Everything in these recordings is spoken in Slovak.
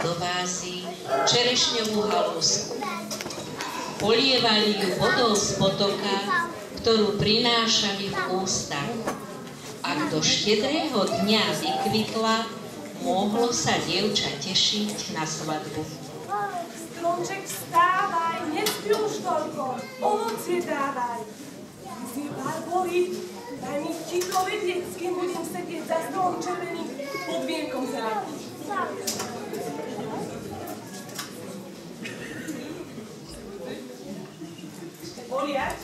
do vázy čerešňovú halúsku. Polievali ju vodou z potoka, ktorú prinášali v ústach. Ak do štedrého dňa vykvitla, mohlo sa dievča tešiť na svadbu. Stromček, vstávaj, nespí už toľko, ovocie dávaj. Znie Barbori, daj mi ticho vedieť, s kým budem sedieť za stolom červeným pod vienkom zeleným. Poliať?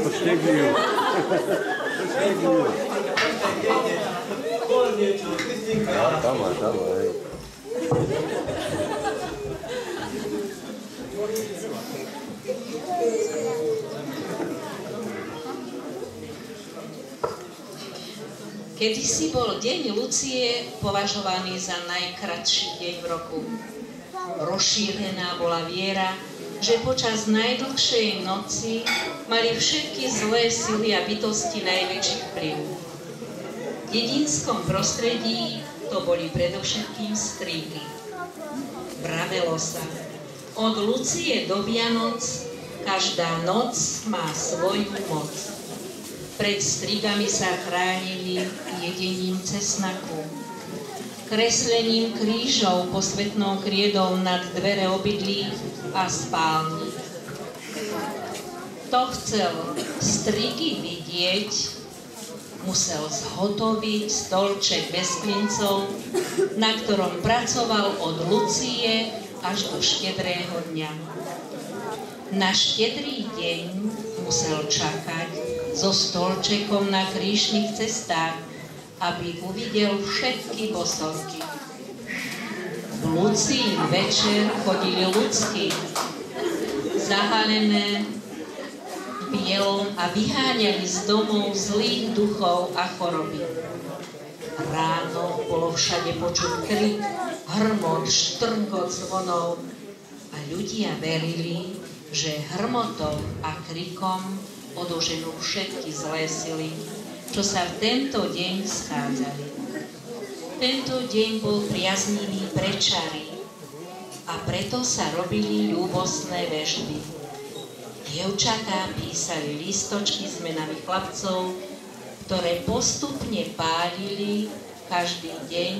Poštegľujú. Tam, hej. Kedysi bol deň Lucie považovaný za najkratší deň v roku. Rozšírená bola viera, že počas najdlhšej noci mali všetky zlé sily a bytosti najväčší vplyv. V dedinskom prostredí to boli predovšetkým strihy. Vravelo sa, od Lucie do Vianoc každá noc má svoju moc. Pred strigami sa chránili jedením cesnaku, kreslením krížov posvätnou kriedou nad dvere obydlí a spálni. Kto chcel strigy vidieť, musel zhotoviť stolček bez klincov, na ktorom pracoval od Lucie až do štedrého dňa. Na štedrý deň musel čakať so stolčekom na krížnych cestách, aby uvidel všetky bosovky. V Lucín večer chodili ľudsky, zahalené bielom a vyháňali z domov zlých duchov a choroby. Ráno bolo všade počuť krik, hrmot, štrngot zvonov a ľudia verili, že hrmotom a krikom odoženú všetky zlé sily, čo sa v tento deň schádzali. Tento deň bol priaznivý pre čary a preto sa robili ľúbostné veštby. Dievčatá písali lístočky s menami chlapcov, ktoré postupne pálili každý deň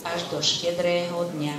až do štedrého dňa.